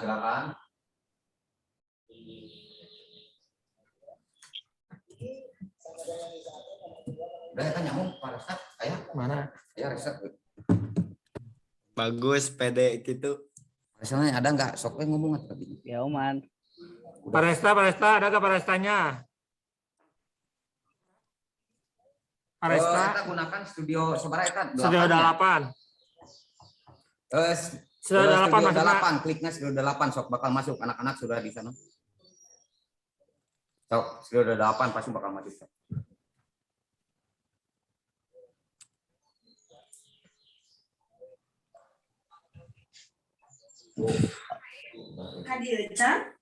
silakan. Udah kan nyamuk Pak Resta, kayak mana? Ya riset. Bagus pede gitu. Misalnya ada nggak? Sok ngomong tadi. Ya, Oman. Pak Resta, ada nggak Pak Restanya? Pak Resta. Kita gunakan studio seberapa kan? Studio 8. Studio 8, kliknya studio 8 sok bakal masuk, anak-anak sudah di sana. Sok studio 8 pasti bakal masuk. Hadir, Chan?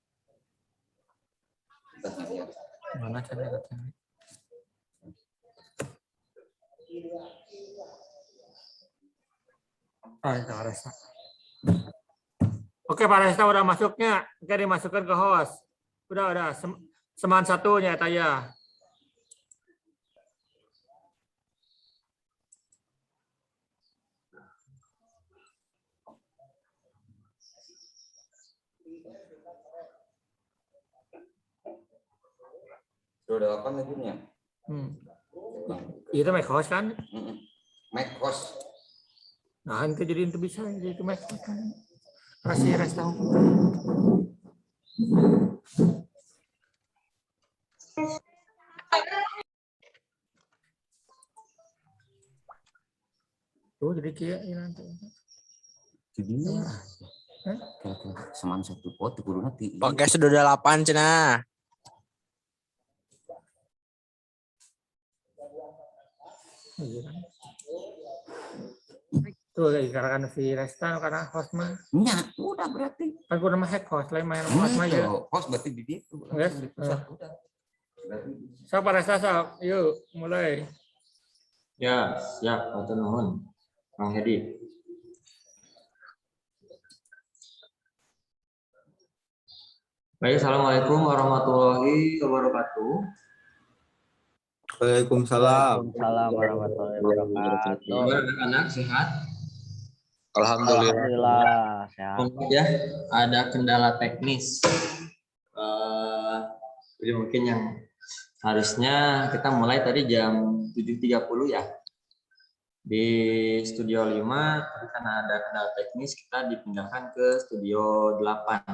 Mana caranya? Pak Resta. Oke, Pak Resta udah masuknya. Oke, dimasukkan ke host. Udah. Seman satunya Taya. Sudah 8 lagunya. Itu make host kan? Make host. Nah, itu jadi itu bisa jadi itu make host kan. Kasih Resta. Tuh jadi kayak ini nanti. Jadinya seman satu pot kudu nanti. Oke, sudah 8 cenah. Tuh karena si Resta karena host mah. Nya, udah berarti. Kan gua nama hack host lain main host mah ya. Host berarti di situ. Yes. So Pak Resta sok, yuk mulai. Ya, siap, atur nuhun. Kang Hedi. Baik, assalamualaikum warahmatullahi wabarakatuh. Waalaikumsalam. Waalaikumsalam warahmatullahi wabarakatuh. Kabar anak-anak sehat? Alhamdulillah sehat. Ya, ada kendala teknis. Jadi mungkin yang harusnya kita mulai tadi jam 7.30 ya. Di studio 5, tapi karena ada kendala teknis kita dipindahkan ke studio 8.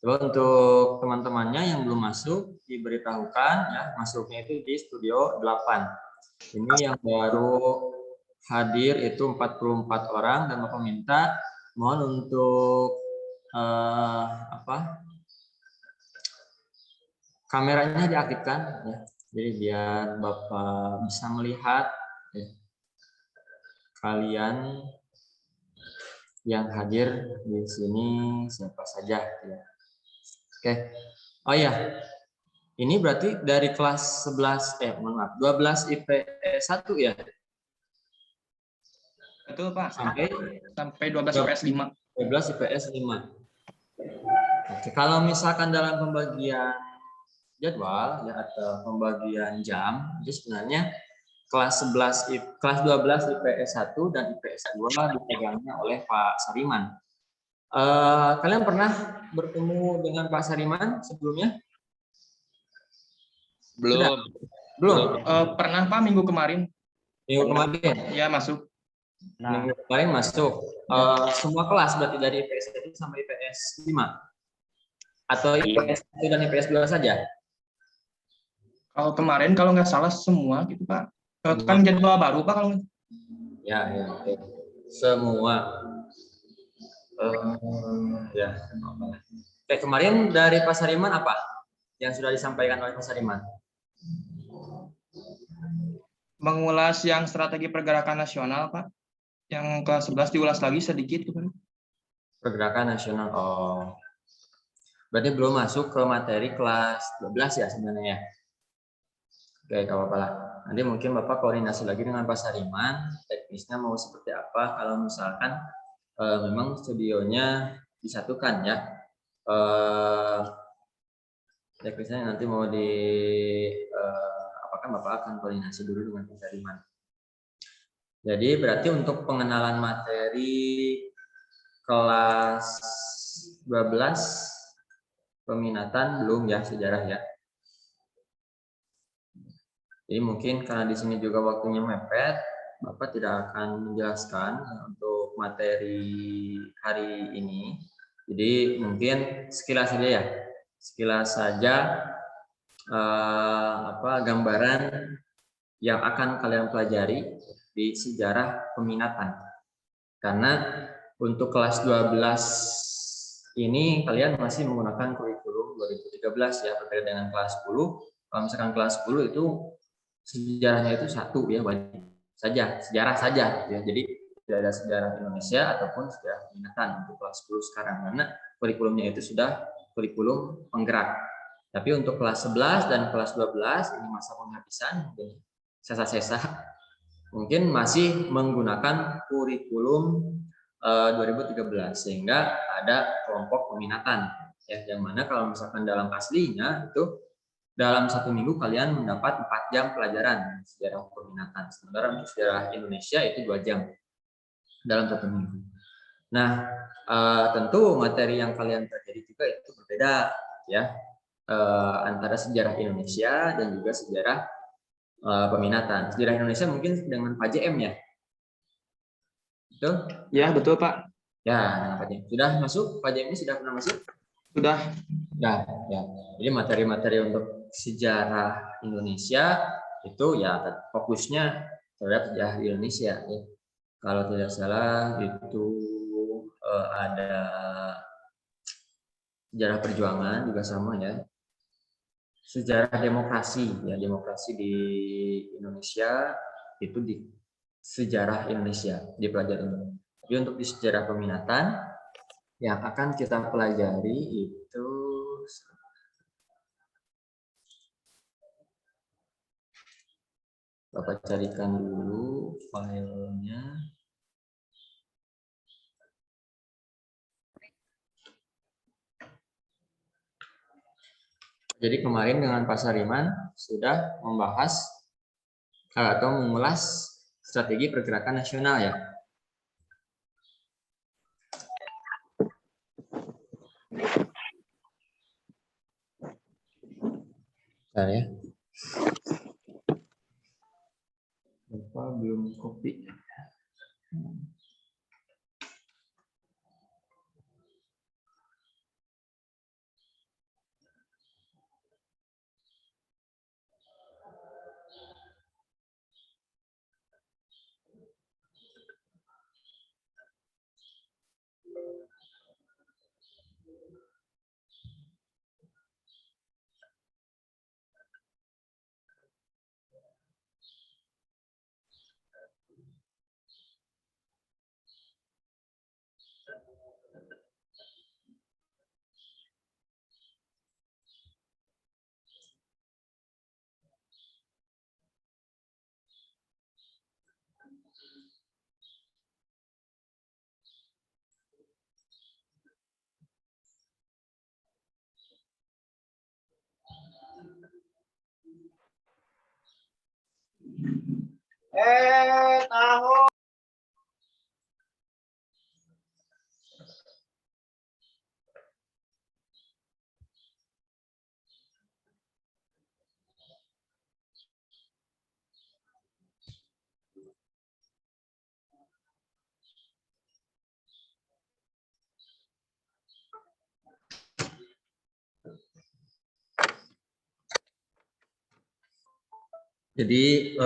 Coba untuk teman-temannya yang belum masuk diberitahukan ya, masuknya itu di studio 8. Ini yang baru hadir itu 44 orang dan Bapak minta mohon untuk kameranya diaktifkan ya. Jadi biar Bapak bisa melihat ya, kalian yang hadir di sini siapa saja ya. Oke. Oh ya. Ini berarti dari kelas 11 12 IPS 1 ya. Betul, Pak. Sampai 12 IPS 5. 12 IPS 5. Oke, kalau misalkan dalam pembagian jadwal ya atau pembagian jam, itu sebenarnya kelas 12 IPS 1 dan IPS 2 dipegangnya oleh Pak Sariman. Kalian pernah bertemu dengan Pak Sariman sebelumnya? Belum. Pernah, Pak, minggu kemarin. Minggu kemarin? Ya, masuk. Minggu kemarin masuk. Semua kelas berarti dari IPS 1 sampai IPS 5? Atau IPS 1 dan IPS 2 saja? Kalau kemarin, kalau nggak salah semua gitu, Pak. Kan jadwal baru, Pak. Kalau... Ya. Semua. Ya. Oke, kemarin dari Pak Sariman apa yang sudah disampaikan oleh Pak Sariman? Mengulas yang strategi pergerakan nasional, Pak. Yang kelas 11 diulas lagi sedikit. Pergerakan nasional. Oh. Berarti belum masuk ke materi kelas 12 ya sebenarnya ya? Oke, gak apa-apa lah. Nanti mungkin Bapak koordinasi lagi dengan Pak Sariman, teknisnya mau seperti apa kalau misalkan memang studionya disatukan ya. Teknisnya nanti mau apakah Bapak akan koordinasi dulu dengan Pak Sariman. Jadi berarti untuk pengenalan materi kelas 12 peminatan belum ya sejarah ya. Jadi mungkin karena di sini juga waktunya mepet, Bapak tidak akan menjelaskan untuk materi hari ini. Jadi mungkin sekilas saja ya, sekilas saja gambaran yang akan kalian pelajari di sejarah peminatan. Karena untuk kelas 12 ini kalian masih menggunakan kurikulum 2013 ya, berbeda dengan kelas 10. Kalau misalkan kelas 10 itu sejarahnya itu satu ya, wajib saja, sejarah saja ya. Jadi tidak ada sejarah Indonesia ataupun sejarah peminatan untuk kelas 10 sekarang, karena kurikulumnya itu sudah kurikulum penggerak. Tapi untuk kelas 11 dan kelas 12 ini masa penghabisan, sesa-sesa mungkin masih menggunakan kurikulum 2013, sehingga ada kelompok peminatan ya, yang mana kalau misalkan dalam aslinya itu dalam 1 minggu kalian mendapat 4 jam pelajaran sejarah peminatan, sementara untuk sejarah Indonesia itu 2 jam dalam 1 minggu. Nah, tentu materi yang kalian pelajari juga itu berbeda ya, antara sejarah Indonesia dan juga sejarah peminatan. Sejarah Indonesia mungkin dengan Pak JM ya, betul? Ya, betul Pak. Ya, dengan Pak JM. Sudah masuk? Pak JM ini sudah pernah masuk? Sudah. Ya, ya. Jadi materi-materi untuk sejarah Indonesia itu ya fokusnya terhadap sejarah Indonesia. Ya. Kalau tidak salah itu ada sejarah perjuangan juga sama ya. Sejarah demokrasi ya, demokrasi di Indonesia itu di sejarah Indonesia dipelajari. Jadi untuk di sejarah peminatan yang akan kita pelajari itu Bapak carikan dulu filenya. Jadi kemarin dengan Pak Sariman sudah membahas atau mengulas strategi pergerakan nasional ya. Bentar ya. Bapak belum copy. Tahu. Jadi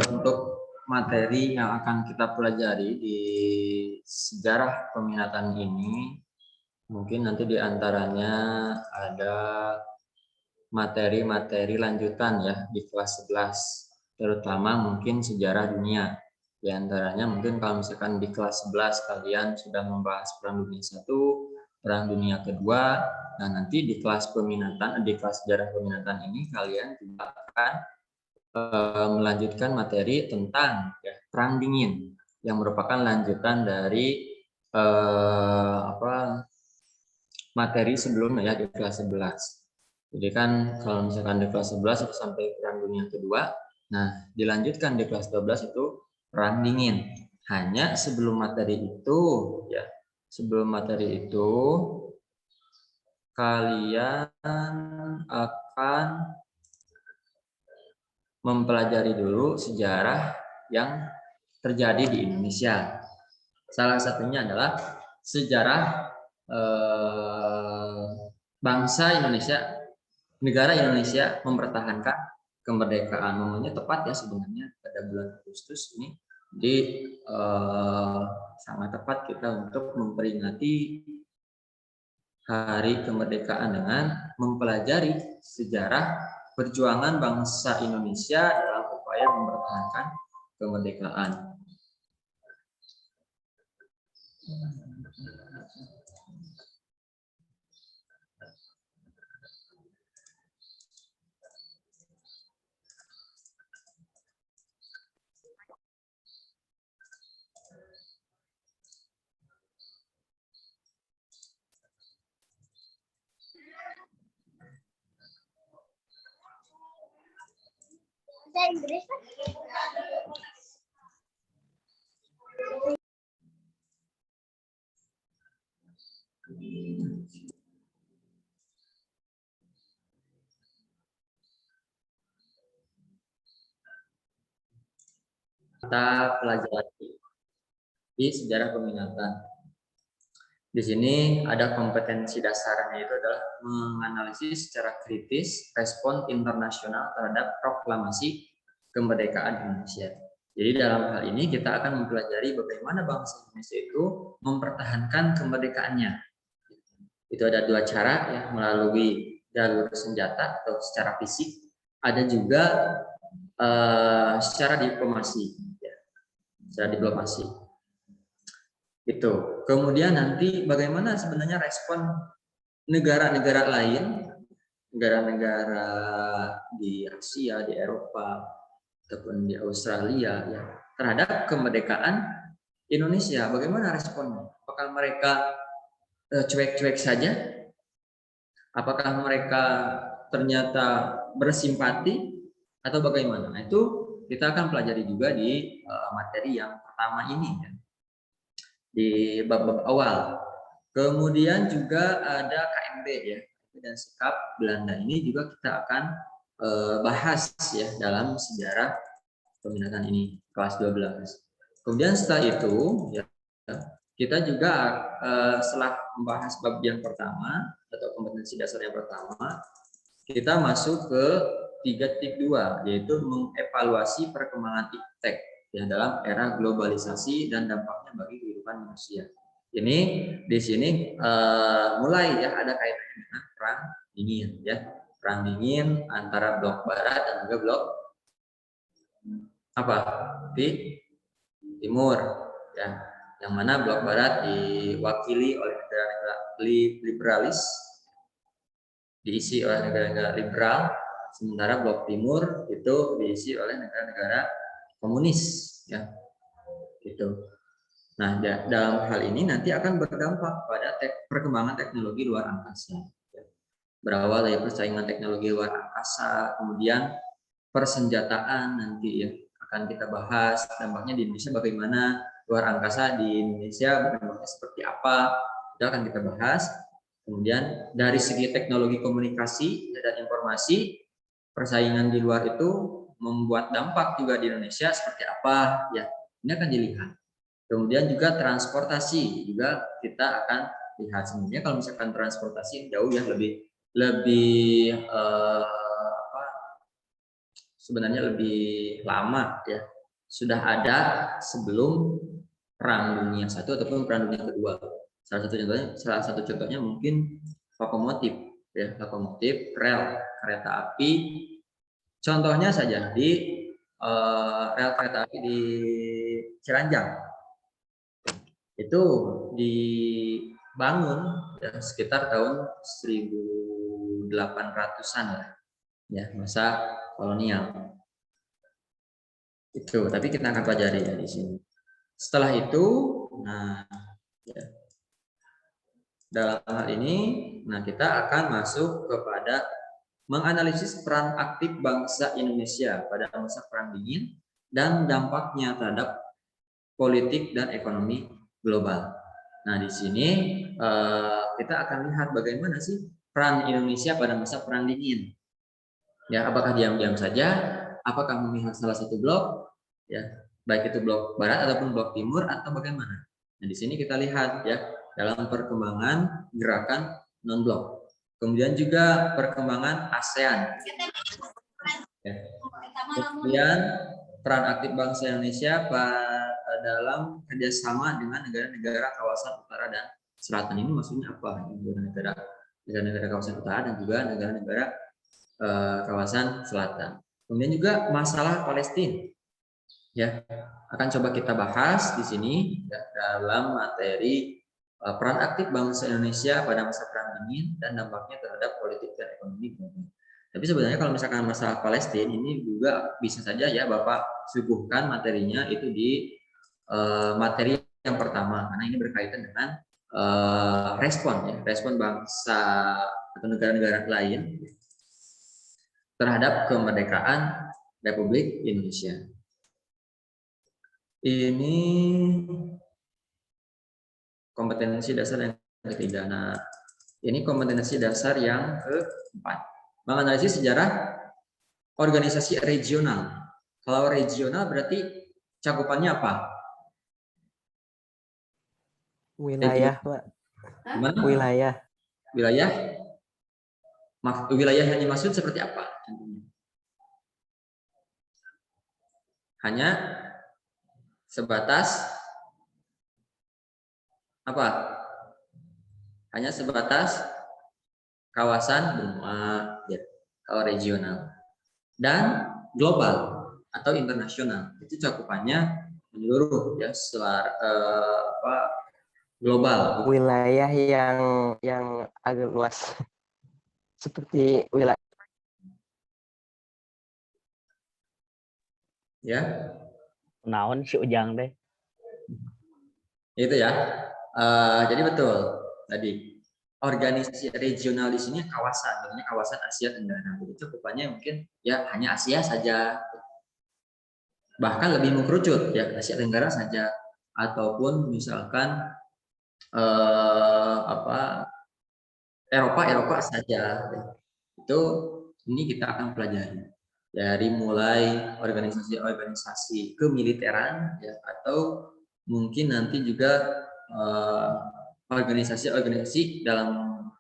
untuk materi yang akan kita pelajari di sejarah peminatan ini, mungkin nanti diantaranya ada materi-materi lanjutan ya di kelas 11, terutama mungkin sejarah dunia. Di antaranya mungkin kalau misalkan di kelas 11 kalian sudah membahas Perang Dunia I, Perang Dunia Kedua, nah nanti di kelas peminatan, di kelas sejarah peminatan ini kalian juga akan melanjutkan materi tentang ya, Perang Dingin yang merupakan lanjutan dari materi sebelumnya ya di kelas 11. Jadi kan kalau misalkan di kelas 11 itu sampai Perang Dunia Kedua, nah dilanjutkan di kelas 12 itu Perang Dingin. Hanya sebelum materi itu ya, sebelum materi itu kalian akan mempelajari dulu sejarah yang terjadi di Indonesia. Salah satunya adalah sejarah bangsa Indonesia, negara Indonesia mempertahankan kemerdekaan. Momennya tepat ya sebenarnya pada bulan Agustus ini. Jadi sangat tepat kita untuk memperingati Hari Kemerdekaan dengan mempelajari sejarah perjuangan bangsa Indonesia dalam upaya mempertahankan kemerdekaan. Inggris kan? Kita pelajari di sejarah peminatan. Di sini ada kompetensi dasarnya, itu adalah menganalisis secara kritis respon internasional terhadap proklamasi kemerdekaan Indonesia. Jadi dalam hal ini kita akan mempelajari bagaimana bangsa Indonesia itu mempertahankan kemerdekaannya. Itu ada dua cara ya, melalui jalur senjata atau secara fisik, ada juga secara diplomasi. Ya. Secara diplomasi. Itu. Kemudian nanti bagaimana sebenarnya respon negara-negara lain, negara-negara di Asia, di Eropa, ataupun di Australia ya, terhadap kemerdekaan Indonesia. Bagaimana responnya? Apakah mereka cuek-cuek saja? Apakah mereka ternyata bersimpati atau bagaimana? Nah, itu kita akan pelajari juga di materi yang pertama ini ya, di bab-bab awal. Kemudian juga ada KMB ya, dan sikap Belanda. Ini juga kita akan bahas ya dalam sejarah peminatan ini kelas 12. Kemudian setelah itu ya, kita juga setelah membahas bab yang pertama atau kompetensi dasar yang pertama, kita masuk ke 3.2, yaitu mengevaluasi perkembangan iptek ya dalam era globalisasi dan dampaknya bagi kehidupan manusia. Ini di sini mulai ya ada kaitannya dengan perang dingin ya, perang dingin antara blok barat dan juga blok apa di timur ya, yang mana blok barat diwakili oleh negara-negara liberalis, diisi oleh negara-negara liberal, sementara blok timur itu diisi oleh negara-negara komunis ya gitu. Nah, dalam hal ini nanti akan berdampak pada perkembangan teknologi luar angkasa. Berawal dari persaingan teknologi luar angkasa, kemudian persenjataan nanti ya akan kita bahas dampaknya di Indonesia, bagaimana luar angkasa di Indonesia dampaknya seperti apa, itu akan kita bahas. Kemudian dari segi teknologi komunikasi dan informasi, persaingan di luar itu membuat dampak juga di Indonesia seperti apa ya, ini akan dilihat. Kemudian juga transportasi juga kita akan lihat. Sebenarnya kalau misalkan transportasi jauh ya lebih sebenarnya lebih lama ya, sudah ada sebelum Perang Dunia I ataupun Perang Dunia Kedua. Salah satu contohnya mungkin lokomotif ya, lokomotif, rel kereta api. Contohnya saja di rel kereta api di Ciranjang. Itu dibangun ya, sekitar tahun 1800-an ya, masa kolonial. Itu, tapi kita akan pelajari ya di sini. Setelah itu, nah ya, dalam hal ini, nah kita akan masuk kepada menganalisis peran aktif bangsa Indonesia pada masa Perang Dingin dan dampaknya terhadap politik dan ekonomi global. Nah, di sini kita akan lihat bagaimana sih peran Indonesia pada masa Perang Dingin. Ya, apakah diam-diam saja? Apakah memihak salah satu blok? Ya, baik itu blok barat ataupun blok timur atau bagaimana? Nah, di sini kita lihat ya dalam perkembangan gerakan non blok. Kemudian juga perkembangan ASEAN. Ya. Kemudian peran aktif bangsa Indonesia dalam kerjasama dengan negara-negara kawasan utara dan selatan. Ini maksudnya apa? Negara-negara kawasan utara dan juga negara-negara kawasan selatan. Kemudian juga masalah Palestina. Ya, akan coba kita bahas di sini ya, dalam materi peran aktif bangsa Indonesia pada masa Perang Dingin dan dampaknya terhadap politik dan ekonomi global. Tapi sebenarnya kalau misalkan masalah Palestina ini juga bisa saja ya Bapak suguhkan materinya itu di materi yang pertama karena ini berkaitan dengan respon bangsa atau negara-negara lain terhadap kemerdekaan Republik Indonesia. Ini kompetensi dasar yang ketiga. Nah, ini kompetensi dasar yang keempat. Menganalisis sejarah organisasi regional. Kalau regional berarti cakupannya apa? Wilayah, Pak. Gimana? Wilayah. Wilayah? Wilayah yang dimaksud seperti apa? Hanya sebatas apa? Hanya sebatas kawasan benua ya, kalau regional dan global atau internasional itu cakupannya menyeluruh ya global. Wilayah yang agak luas seperti wilayah Ya. naon si Ujang deh. Itu ya. Jadi betul tadi organisasi regional di sini kawasan, namanya kawasan Asia Tenggara. Jadi cakupannya mungkin ya hanya Asia saja, bahkan lebih mengkerucut ya Asia Tenggara saja, ataupun misalkan Eropa saja. Itu ini kita akan pelajari dari mulai organisasi-organisasi kemiliteran ya, atau mungkin nanti juga organisasi-organisasi dalam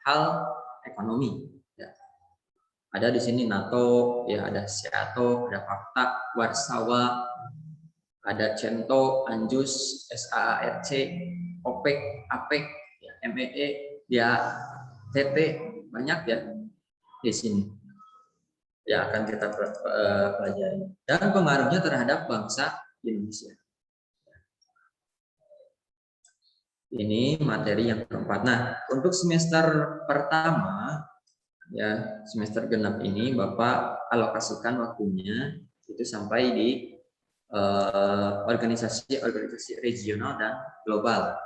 hal ekonomi. Ya. Ada di sini NATO, ya ada SEATO, ada Fakta, Warsawa, ada CENTO, ANJUS, SAARC, OPEC, APEC, ya, MEE, ya TT, banyak ya di sini. Ya akan kita pelajari. Dan pengaruhnya terhadap bangsa Indonesia. Ini materi yang keempat. Nah, untuk semester pertama, ya semester genap ini Bapak alokasikan waktunya itu sampai di organisasi regional dan global.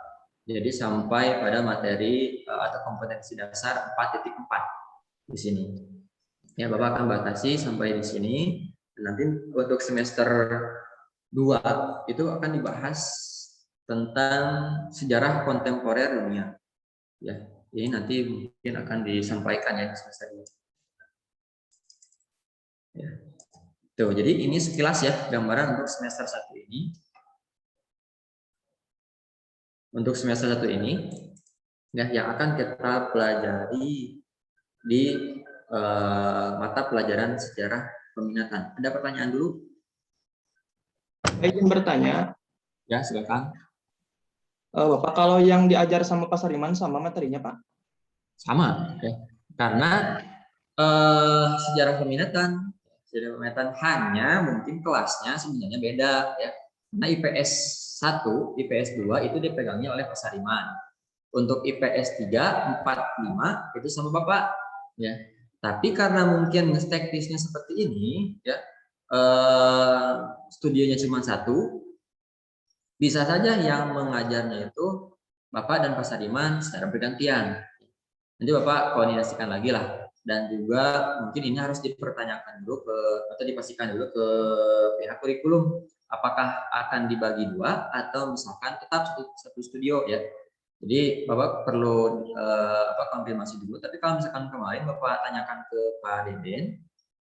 Jadi sampai pada materi atau kompetensi dasar 4.4 di sini. Ya, Bapak akan batasi sampai di sini. Nanti untuk semester 2 itu akan dibahas tentang sejarah kontemporer dunia. Ya, ini nanti mungkin akan disampaikan ya di semester ini. Ya. Tuh, jadi ini sekilas ya gambaran untuk semester 1 ini. Untuk semester 1 ini ya yang akan kita pelajari di mata pelajaran sejarah peminatan. Ada pertanyaan dulu? Saya izin bertanya, Ya, silakan. Bapak, kalau yang diajar sama Pak Sariman sama materinya, Pak? Sama, ya. Karena sejarah peminatan hanya mungkin kelasnya sebenarnya beda ya. Nah, IPS 1, IPS 2 itu dipegangnya oleh Pak Sariman. Untuk IPS 3, 4, 5 itu sama Bapak ya. Tapi karena mungkin teknisnya seperti ini ya, studionya cuma 1, bisa saja yang mengajarnya itu Bapak dan Pak Sariman secara bergantian. Nanti Bapak koordinasikan lagi lah. Dan juga mungkin ini harus dipertanyakan dulu atau dipastikan dulu ke pihak kurikulum. Apakah akan dibagi 2 atau misalkan tetap satu studio ya. Jadi Bapak perlu konfirmasi dulu. Tapi kalau misalkan kemarin Bapak tanyakan ke Pak Deden,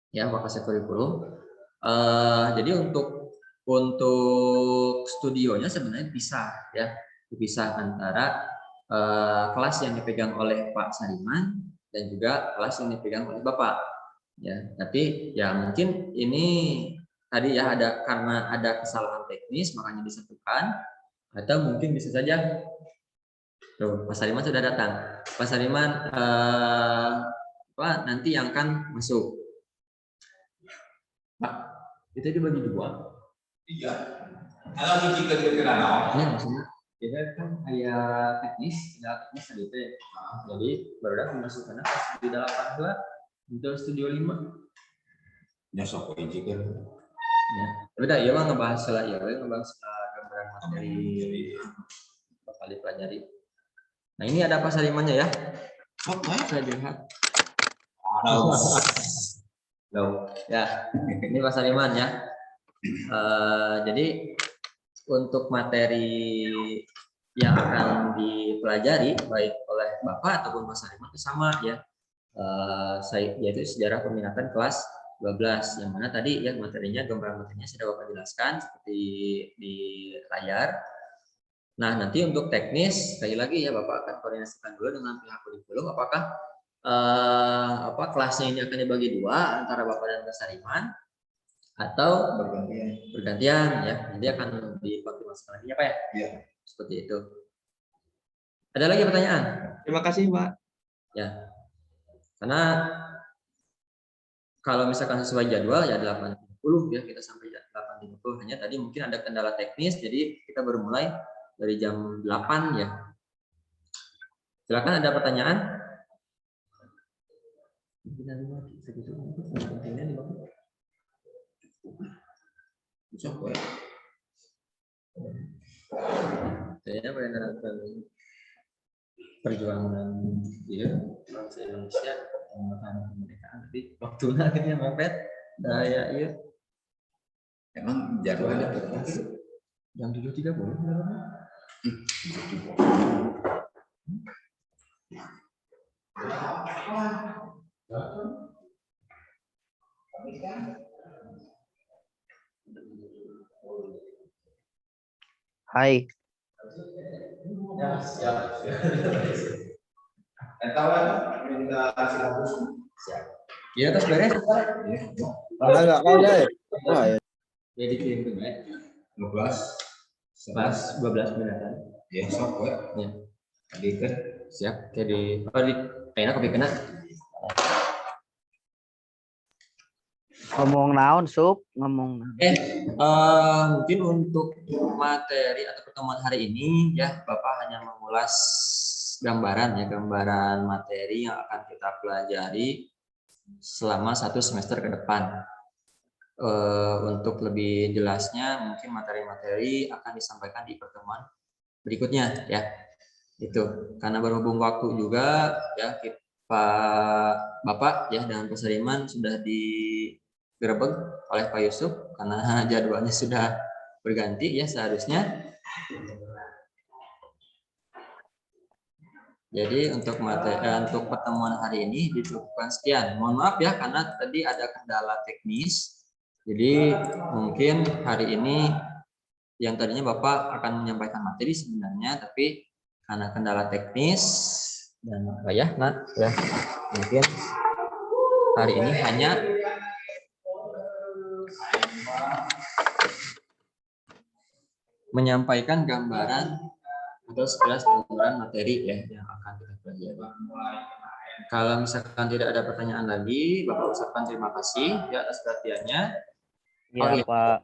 ya Pak Kasih Kurikulum. Jadi untuk studionya sebenarnya dipisah antara kelas yang dipegang oleh Pak Sariman dan juga kelas yang dipegang oleh Bapak. Ya, tapi ya mungkin ini tadi ya karena ada kesalahan teknis makanya disatukan, atau mungkin bisa saja tuh, Pak Sariman sudah datang. Pak Sariman nanti yang akan masuk. Pak, itu dibagi dua. Iya. Kalau dikikat ke kana. Ini maksudnya kita kan kayak teknis tadi teh. Jadi baru ada pemasukannya pas di 82 untuk studio 5. Ya sok ijikan. Ya. Udah ya mah ngebahas ngebahas gambaran materi bakal dipelajari. Nah, ini ada Pak Sarimannya ya. Sok Saya lihat. Loh. Ya, ini Pak Sariman ya. Jadi untuk materi yang akan dipelajari baik oleh Bapak ataupun Mas Sariman itu sama ya. Yaitu sejarah peminatan kelas 12 yang mana tadi ya gambaran materinya sudah Bapak jelaskan seperti di layar. Nah, nanti untuk teknis sekali lagi ya Bapak akan koordinasikan dulu dengan pihak kurikulum apakah kelasnya ini akan dibagi dua antara Bapak dan Mas Sariman atau bergantian ya. Nanti akan dikonfirmasikan lagi ya Pak ya. Iya. Seperti itu. Ada lagi pertanyaan? Terima kasih, Pak. Ya. Karena kalau misalkan sesuai jadwal ya 8.30 ya kita sampai 8.30. Hanya tadi mungkin ada kendala teknis jadi kita baru mulai dari jam 8 ya. Silakan ada pertanyaan? Saya mengenalkan perjuangan dia bangsa Indonesia mempertahankan kemerdekaan, tapi waktunya akhirnya mepet. Daya iya. Emang jadwalnya terus Jam 7.30. Hai. ya siap. Minta silabus. Siap. Ya, terus beres. Ada nggak kau deh? Wah, ya. Ya dikirim ke ya. 12. Pas 12 menitan. Ya sok we. Ya. Tadi kan Siap. Jadi kayaknya kopi kena. Ngomong naon, Sup? Ngomong naon. Mungkin untuk materi atau pertemuan hari ini ya Bapak hanya mengulas gambaran materi yang akan kita pelajari selama 1 semester ke depan. Untuk lebih jelasnya mungkin materi-materi akan disampaikan di pertemuan berikutnya ya. Itu karena berhubung waktu juga ya Pak Bapak ya dan Pak Sariman sudah digerebek oleh Pak Yusuf karena jadwalnya sudah berganti ya seharusnya. Jadi untuk untuk pertemuan hari ini dicukupkan sekian. Mohon maaf ya karena tadi ada kendala teknis. Jadi mungkin hari ini yang tadinya Bapak akan menyampaikan materi sebenarnya, tapi karena kendala teknis dan ya mungkin hari ini hanya menyampaikan gambaran atau sekilas gambaran materi ya yang akan kita pelajari. Kalau misalkan tidak ada pertanyaan lagi, Bapak ucapkan terima kasih ya atas perhatiannya. Iya, iya. Pak.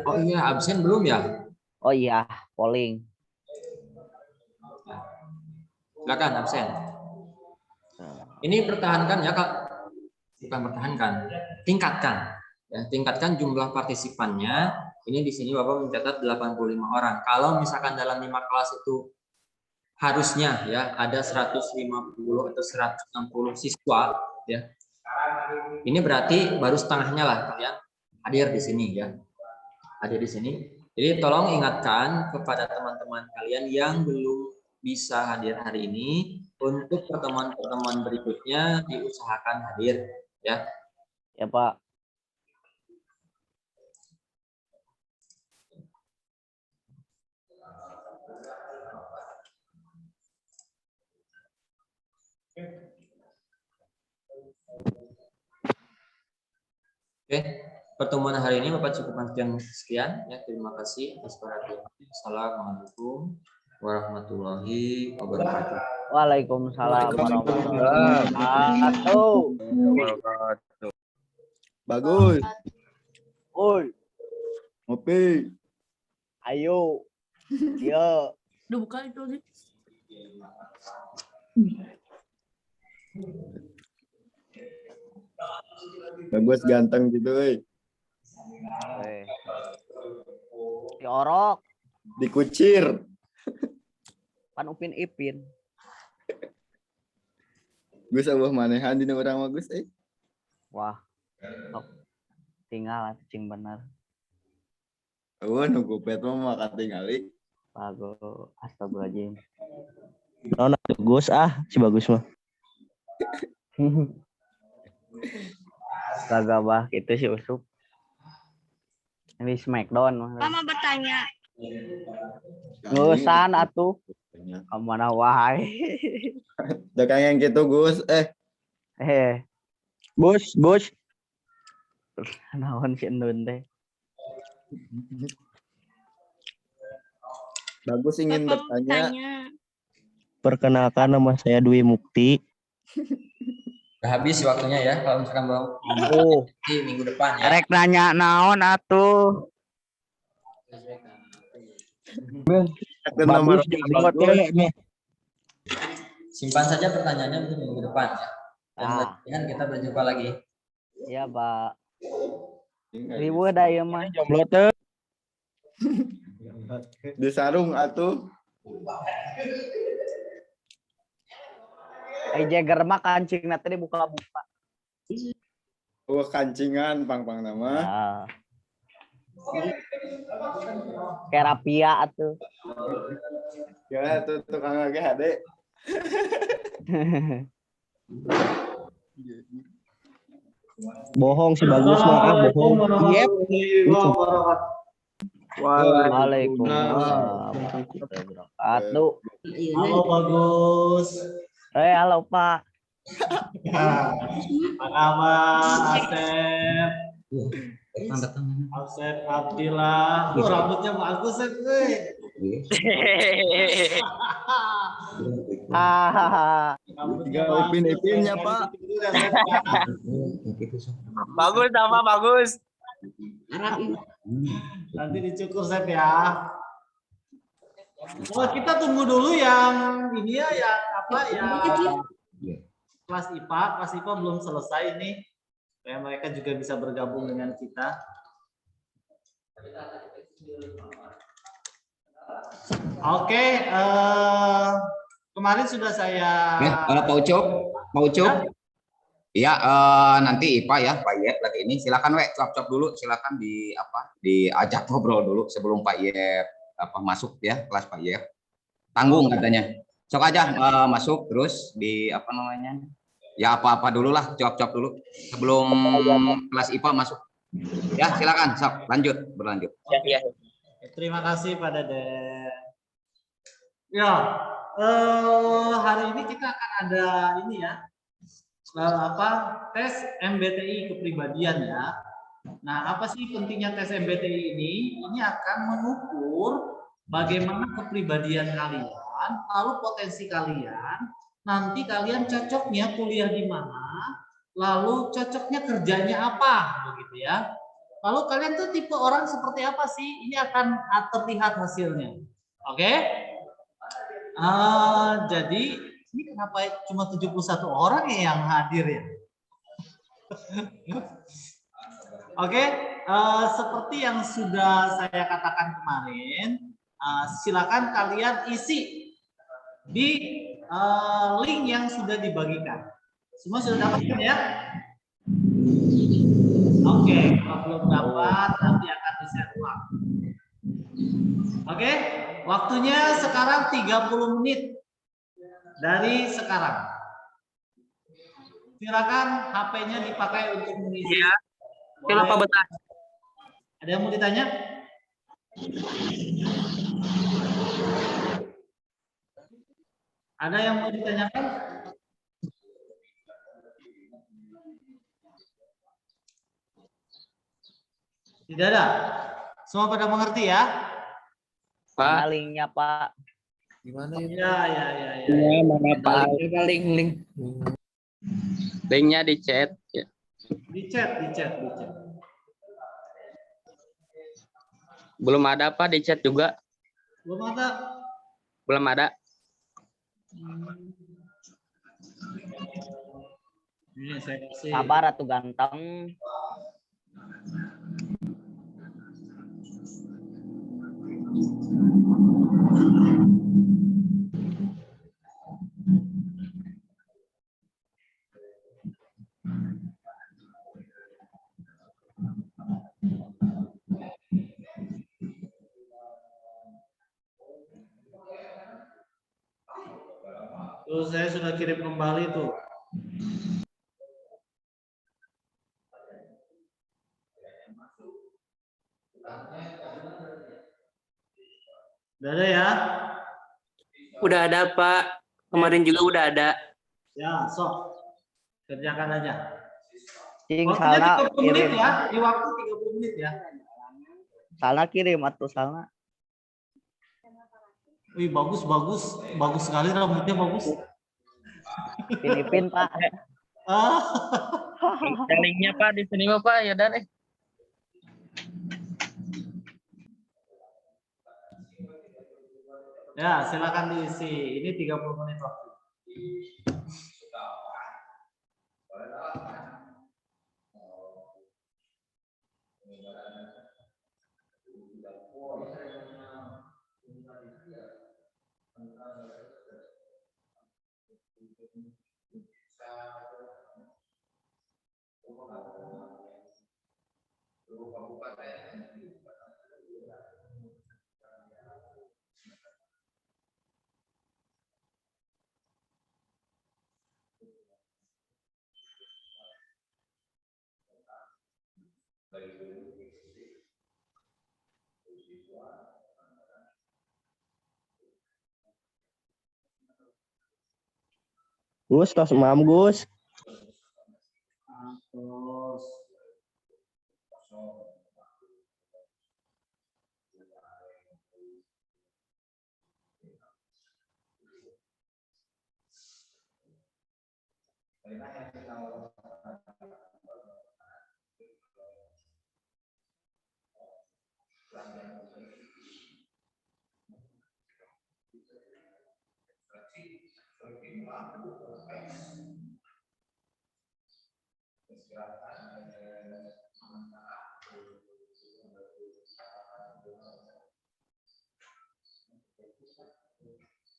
Oh iya, absen belum ya? Oh iya, polling. Silakan absen. Ini pertahankan ya Kak. Bukan pertahankan, tingkatkan. Ya, tingkatkan jumlah partisipannya. Ini di sini Bapak mencatat 85 orang. Kalau misalkan dalam 5 kelas itu harusnya ya ada 150 atau 160 siswa ya. Ini berarti baru setengahnya lah kalian hadir di sini ya. Hadir di sini. Jadi tolong ingatkan kepada teman-teman kalian yang belum bisa hadir hari ini, untuk pertemuan-pertemuan berikutnya diusahakan hadir ya. Ya, Pak. Oke, pertemuan hari ini Bapak cukupkan sekian ya. Terima kasih atas perhatiannya. Assalamualaikum warahmatullahi wabarakatuh. Waalaikumsalam warahmatullahi wabarakatuh. Bagus. Oi, Ngopi. ayo. Yo. Udah buka itu sih. Bagus ganteng gitu, euy. Diorok. Dikucir. Pan Upin Ipin. Gus abah manehan dina urang mah Gus Wah. Sok. Tinggal cing bener. Eueuh nu gupet mah maka tingali. Bagus. Astagfirullahaladzim. Nona Gus si bagus mah. Kagak bah gitu sih Usup. Ini Smackdown mah. Mama bertanya. Ngusan atuh. Kemana wahai. Da kangen kitu Gus. Gus. Naon si Endun teh. Bagus ingin Papa bertanya. Perkenalkan nama saya Dwi Mukti. Udah habis waktunya ya. Kalau misalkan mau di minggu depan ya. Rek nanya naon atuh. Bagus nih. Simpan saja pertanyaannya untuk minggu depan ya. Dan Ah. latihan kita berjumpa lagi. Iya, Pak. Ribu da ieu mah. Jomblo teh. Di sarung atuh. Jagger mah kancingna teh dibuka-buka. Wah kancingan pang-pang nama. Ah. Kerapia atuh. Ya tuh tukang ADHD. Bohong si bagus mah bohong. Yep. Waalaikumsalam warahmatullahi wabarakatuh. Halo Bagus. Halo Pak. Apa kabar Asep? Asep Abdillah. Rambutnya bagus Asep. Tiga Upin-Ipinnya Pak. Bagus nama bagus. Nanti dicukur Sep ya. Oh, kita tunggu dulu yang ini ya, yang apa ya? Kelas IPA belum selesai nih. Supaya mereka juga bisa bergabung dengan kita. Oke, kemarin sudah saya. Pak Ucup. Iya, nanti IPA ya, Pak Yep lagi ini. Silakan cop dulu, silakan diajak ngobrol dulu sebelum Pak Yep masuk ya kelas Pak Yep. Tanggung katanya. Sok aja masuk terus di ya apa-apa dulu lah, cop dulu sebelum kelas IPA masuk. Ya, silakan, sok berlanjut. Ya. Terima kasih Pak Dede. Ya, hari ini kita akan ada ini ya. Tes MBTI kepribadian ya. Nah, apa sih pentingnya tes MBTI ini? Ini akan mengukur bagaimana kepribadian kalian, lalu potensi kalian, nanti kalian cocoknya kuliah di mana, lalu cocoknya kerjanya apa, begitu ya. Lalu kalian tuh tipe orang seperti apa sih? Ini akan terlihat hasilnya. Oke? Jadi ini kenapa cuma 71 orang ya yang hadir ya? Oke, seperti yang sudah saya katakan kemarin, silakan kalian isi di link yang sudah dibagikan. Semua sudah dapat ya? Oke, kalau belum dapat nanti akan di-share ulang. Oke, waktunya sekarang 30 menit dari sekarang. Silakan HP-nya dipakai untuk mengisi. Ya, kenapa betah? Ada yang mau ditanya? Ada yang mau ditanyakan? Tidak ada. Semua pada mengerti ya? Pak, linknya Pak. gimana Ya, ya, ya, ya. Ya, mana Pak? Linknya di chat. Ya. Di chat, di chat, di chat. Belum ada Pak di chat juga. Belum ada. Belum ada. Ini saya kasih. Sabar atuh ganteng. Tuh saya sudah kirim kembali tuh. Udah ada ya? Udah ada Pak. Kemarin juga udah ada. Ya, sok. Kerjakan aja. Cing Waktunya salna 30 menit kirim. ya. Di waktu 30 menit ya. Salna kirim atuh salna. Wih, bagus, bagus. Bagus sekali rambutnya bagus. Pinipin Pak. Ah. Linknya Pak di sini Pak. Ya udah deh. Ya, silakan diisi. Ini 30 menit waktu. Gus, tos mam Gus. Terus.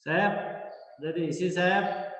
Sep, udah diisi Sep.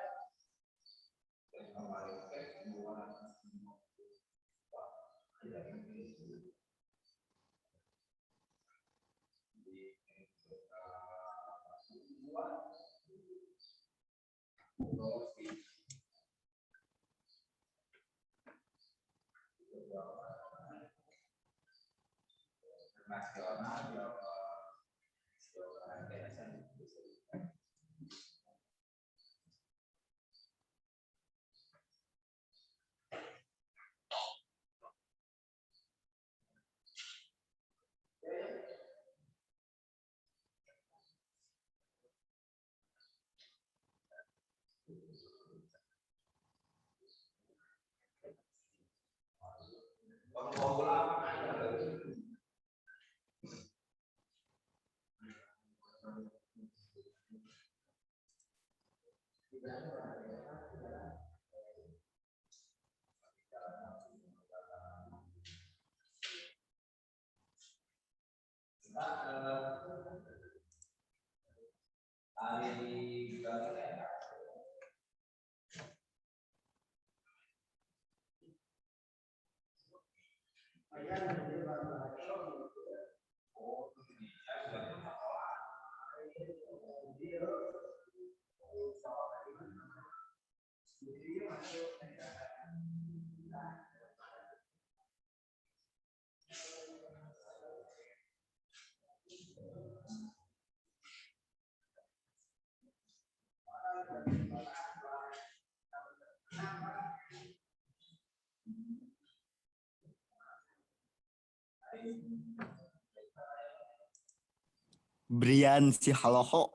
Brian Sihaloho.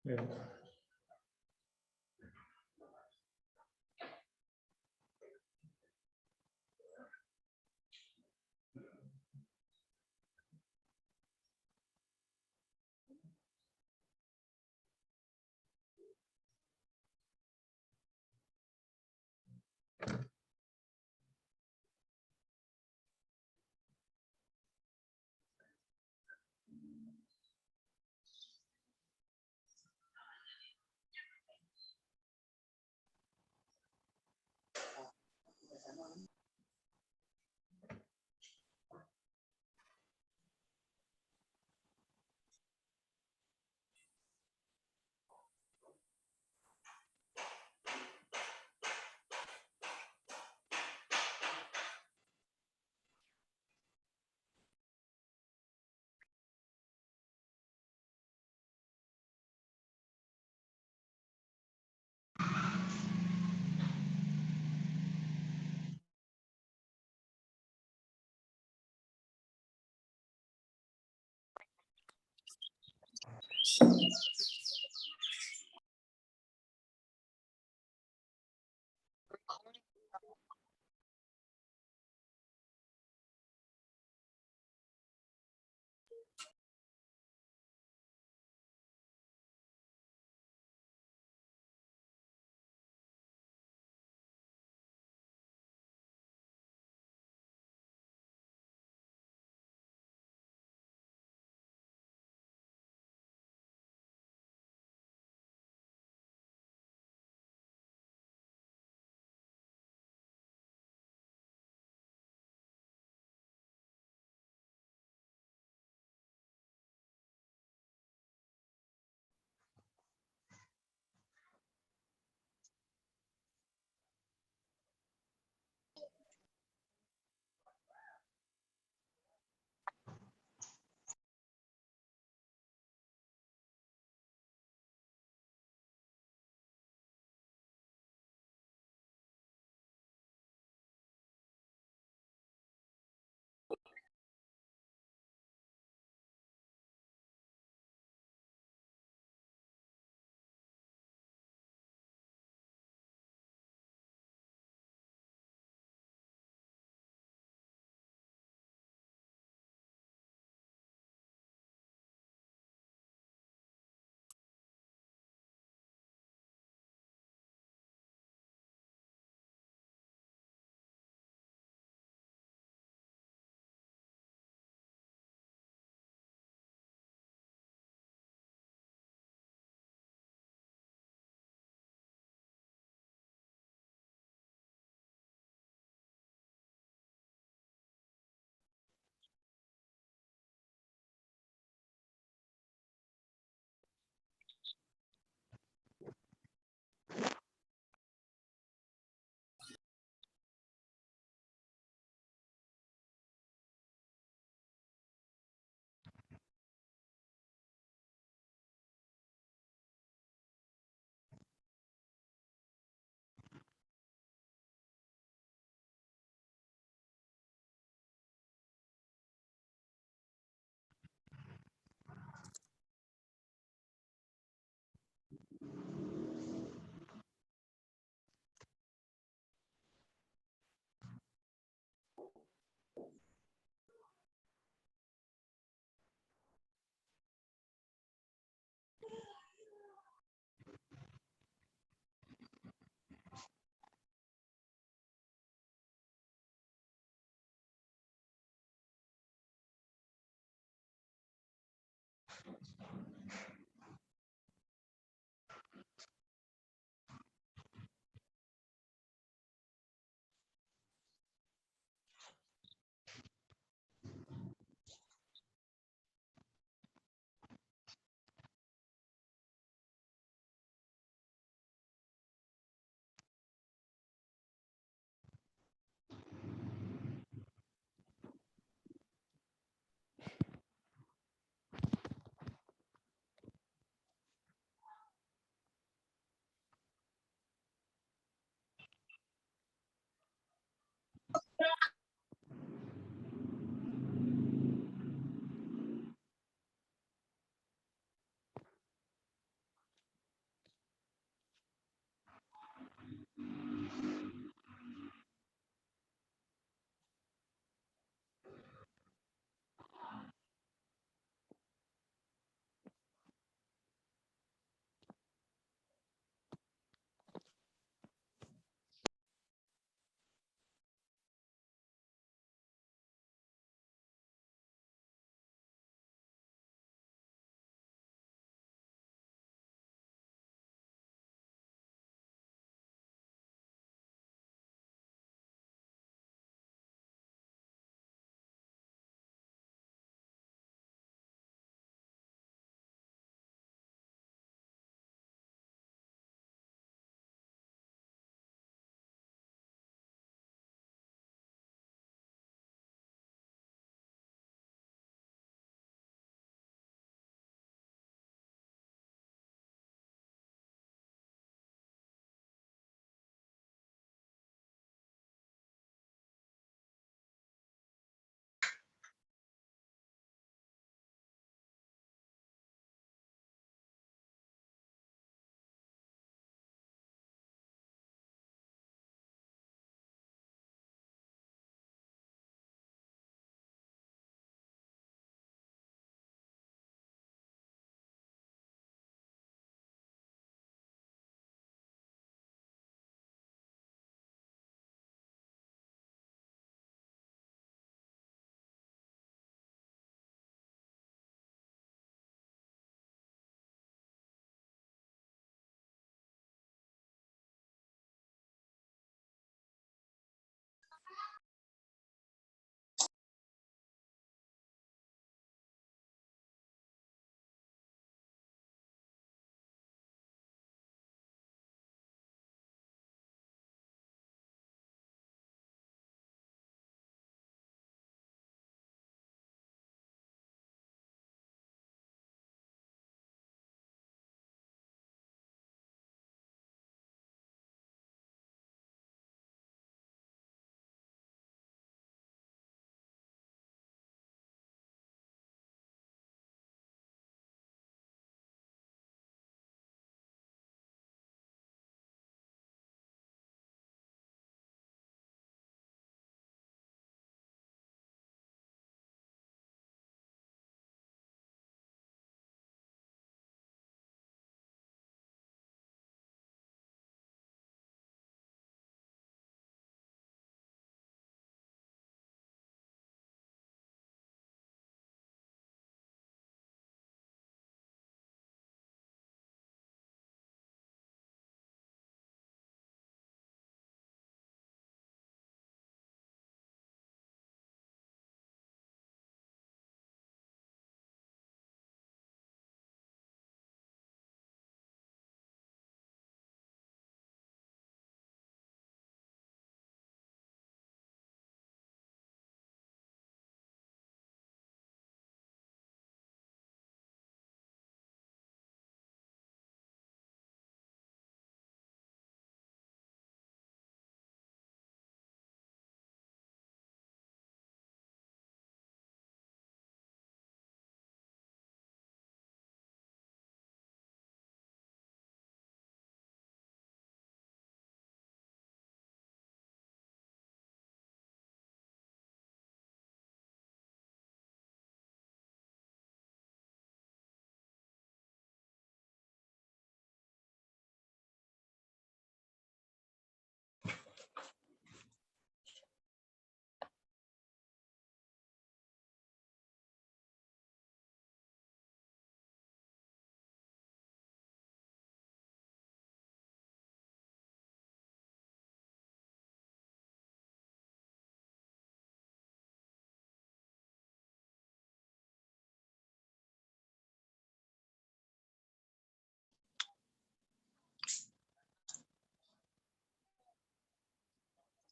Ya.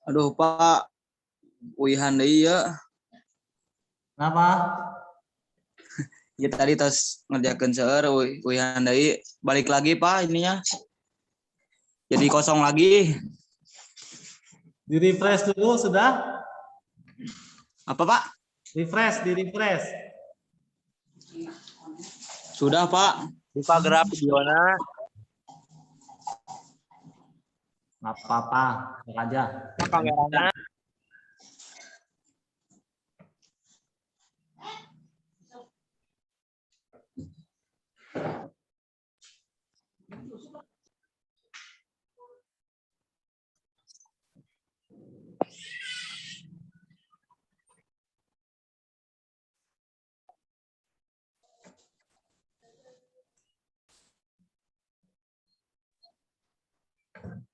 Aduh Pak, uihan deui ya. Kenapa? Ya tadi tos ngerjakeun seueur uihan deui. Balik lagi Pak ininya. Jadi kosong lagi. Di refresh dulu sudah? Apa Pak? Refresh, di refresh. Sudah Pak. Buka gerak videonya. Nggak apa-apa, cek aja. Kameranya.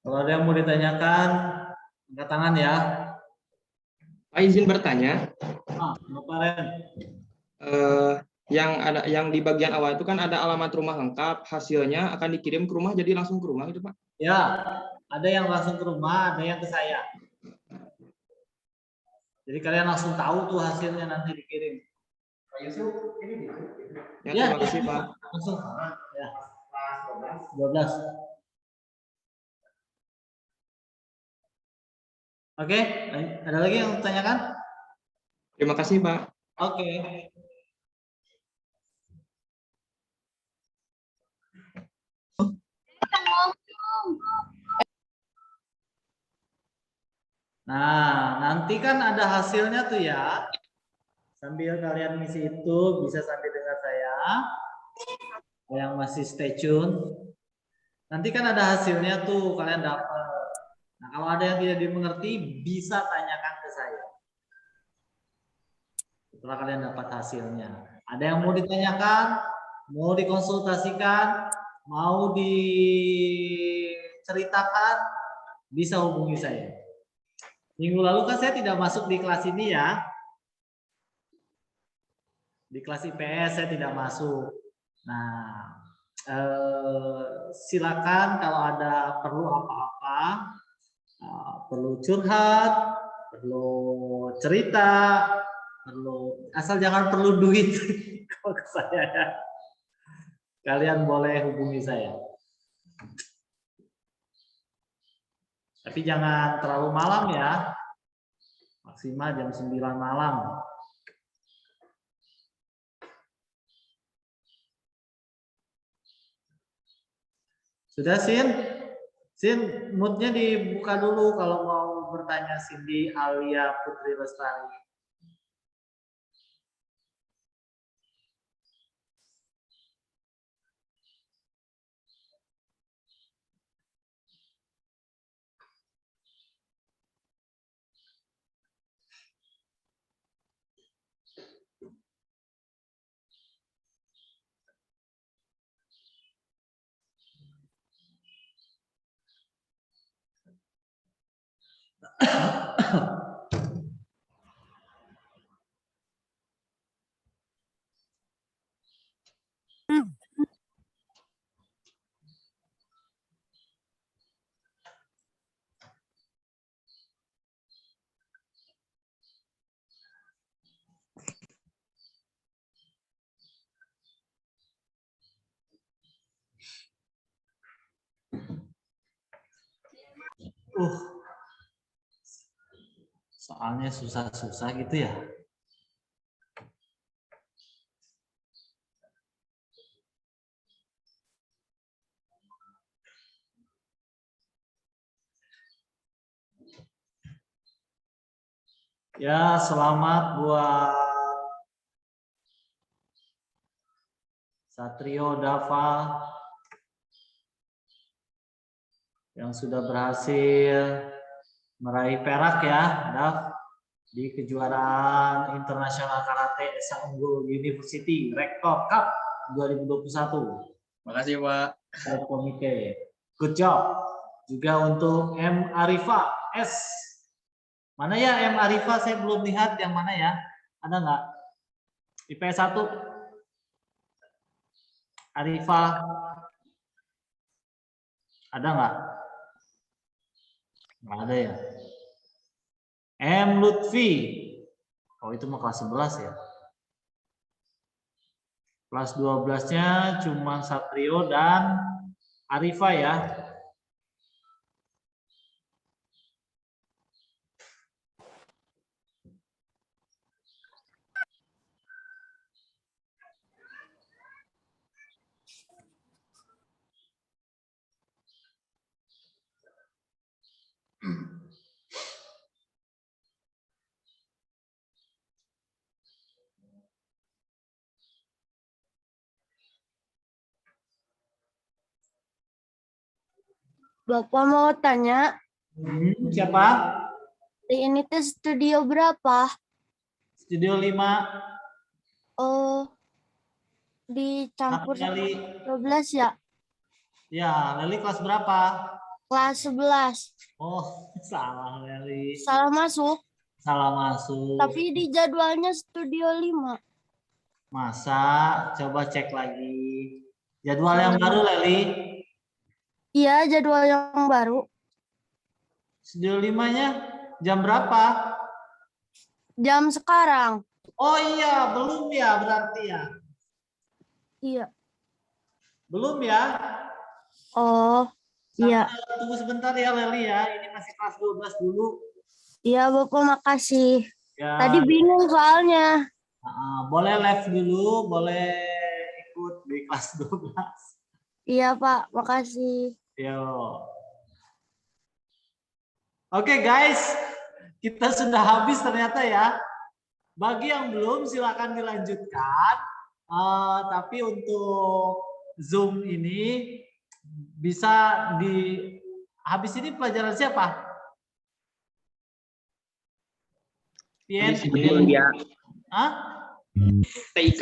Kalau ada yang mau ditanyakan, angkat tangan ya. Pak izin bertanya, Kemarin. yang di bagian awal itu kan ada alamat rumah lengkap, hasilnya akan dikirim ke rumah, jadi langsung ke rumah gitu Pak? Ya, ada yang langsung ke rumah, ada yang ke saya. Jadi kalian langsung tahu tuh hasilnya nanti dikirim. Ya, terima kasih Pak. Langsung. Ya. 12. Oke, ada lagi yang ditanyakan? Terima kasih Pak. Oke. Nah, nanti kan ada hasilnya tuh ya. Sambil kalian ngisi itu, bisa sambil dengar saya. Yang masih stay tune. Nanti kan ada hasilnya tuh, kalian dapat. Nah, kalau ada yang tidak dimengerti, bisa tanyakan ke saya. Setelah kalian dapat hasilnya. Ada yang mau ditanyakan, mau dikonsultasikan, mau diceritakan, bisa hubungi saya. Minggu lalu kan saya tidak masuk di kelas ini ya. Di kelas IPS saya tidak masuk. Nah, silakan kalau ada perlu apa-apa, perlu curhat, perlu cerita, asal jangan perlu duit kalau ke saya ya. Kalian boleh hubungi saya. Tapi jangan terlalu malam ya. Maksimal jam 9 malam. Sudah, Sin? Sin, moodnya dibuka dulu kalau mau bertanya Cindy Alia Putri Lestari. Soalnya susah-susah gitu ya. Ya, selamat buat Satrio Dava yang sudah berhasil meraih perak ya, Dav, di kejuaraan internasional karate Esa Unggul University Rektor Cup 2021. Makasih Pak. Komite. Good job. Juga untuk M Arifa S. Mana ya M Arifa? Saya belum lihat yang mana ya. Ada nggak? IPS 1. Arifa. Ada nggak? Nggak ada ya. M. Lutfi. Oh, itu mah kelas 11 ya. Kelas 12-nya cuma Satrio dan Arifa ya. Bapak mau tanya, Siapa? ini tuh studio berapa? Studio 5. Oh, dicampur Leli. 12 ya? Ya, Leli kelas berapa? Kelas 11. Oh, salah Leli. Salah masuk, Salah masuk. tapi di jadwalnya studio 5. Masa? Coba cek lagi. Jadwal yang baru, Leli. Iya, jadwal yang baru. Studio 5-nya jam berapa? Jam sekarang. Oh iya, belum ya berarti ya. Iya. Belum ya? Oh, iya. Tunggu sebentar ya Leli ya. Ini masih kelas 12 dulu. Iya, Bapak makasih. Ya. Tadi bingung soalnya. Boleh live dulu, boleh ikut di kelas 12. Iya, Pak. Makasih. Yo. Oke guys, kita sudah habis ternyata ya. Bagi yang belum silakan dilanjutkan. Tapi untuk Zoom ini bisa habis ini pelajaran siapa? Pien. Ya. Hah? TIK.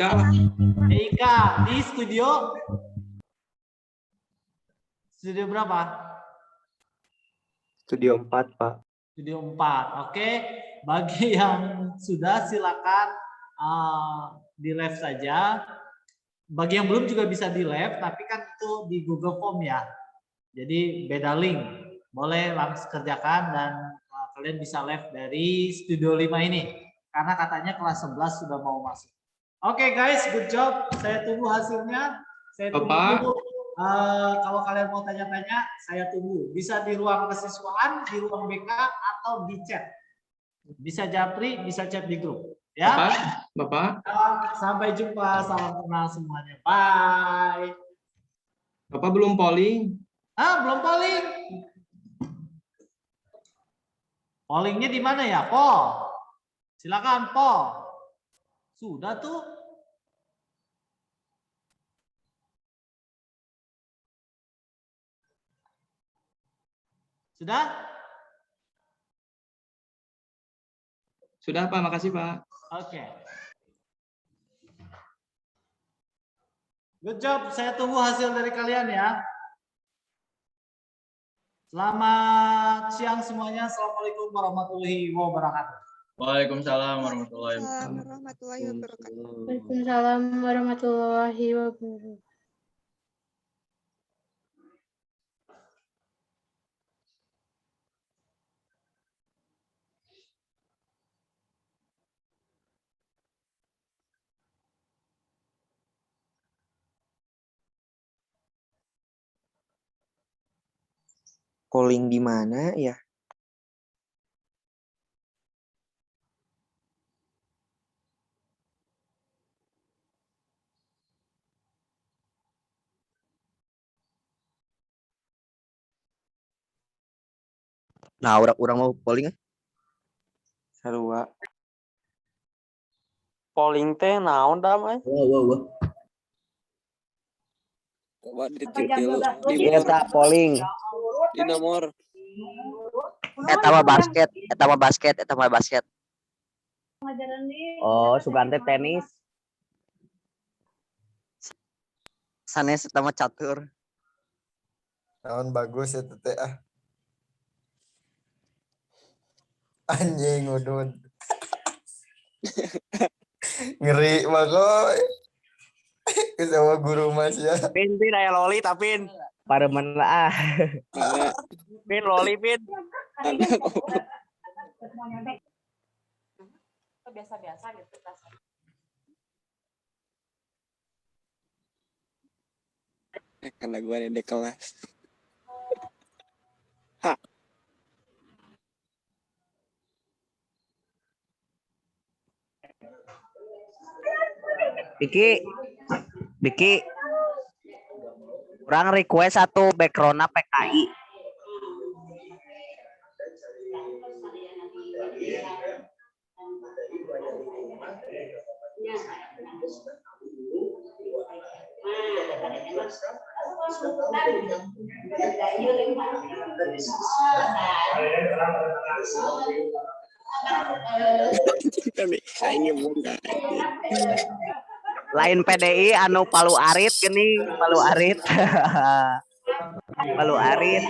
TIK di studio berapa? Studio 4, Pak. Studio 4. Oke. Bagi yang sudah silakan di live saja. Bagi yang belum juga bisa di live, tapi kan itu di Google Form ya. Jadi beda link. Boleh langsung kerjakan dan kalian bisa live dari Studio 5 ini. Karena katanya kelas 11 sudah mau masuk. Oke guys, good job. Saya tunggu hasilnya. Saya tunggu. Kalau kalian mau tanya-tanya, saya tunggu. Bisa di ruang kesiswaan, di ruang BK, atau di chat. Bisa japri, bisa chat di grup. Ya. Bapak. Sampai jumpa. Salam kenal semuanya. Bye. Bapak belum polling. Belum polling. Pollingnya di mana ya? Po. Silakan Po. Sudah tuh. Sudah? Sudah Pak, makasih Pak. Oke. Good job. Saya tunggu hasil dari kalian ya. Selamat siang semuanya. Assalamualaikum warahmatullahi wabarakatuh. Waalaikumsalam warahmatullahi wabarakatuh. Waalaikumsalam warahmatullahi wabarakatuh. Calling di mana ya? Nah, orang mau polling. Sarua. Polling teh naon damai? Wah. Coba ditilu Iya, tak polling. di nomor. Eta mah basket. Oh, Sugante tenis. Sanes eta mah catur. Naon bagus ya teh Anjing udun. Ngeri makoy. Sama guru Mas ya. Pin aya loli tapin. Paremen lah. Pin loli pin. tuh biasa-biasa gitu rasanya. Karena gue ada di kelas. Biki, kurang request satu background PKI. Lain PDI anu Palu Arit gini, Palu Arit. Palu Arit.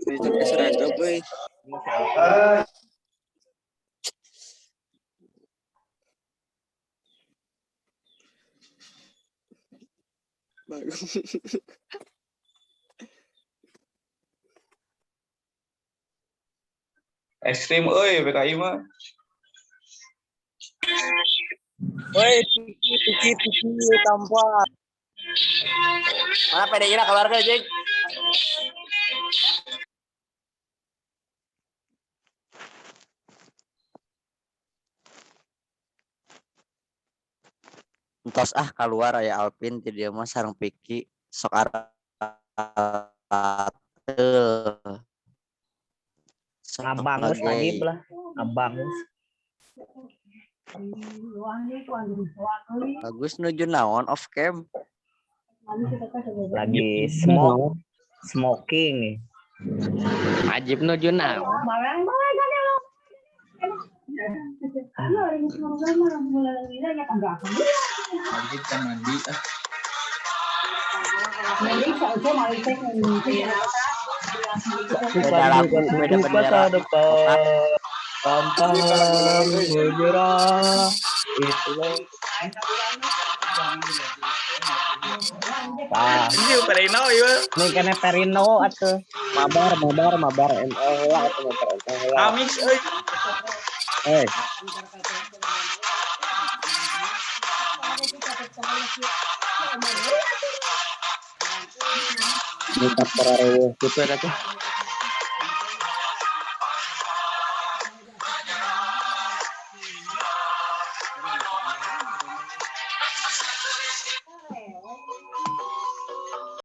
Itu seragam, boy. Bagus. Ekstrim, euy, PKI mah. Woi, tiki tampak. Mana PDI lah keluarga, Jeng? Entos keluar aya Alvin jadi dia mah sareng Piki sok Abangus lagi belah. Abangus. Bagus nuju naon off cam. Lagi smoking. Ajib nuju naon. Beda bendera. Pantang menyerah itulah. Ini Perino ieu. Nih kene Perino atuh. Mabar ML lah atuh mabar ML lah. Amis euy. Minta perare gitu atuh.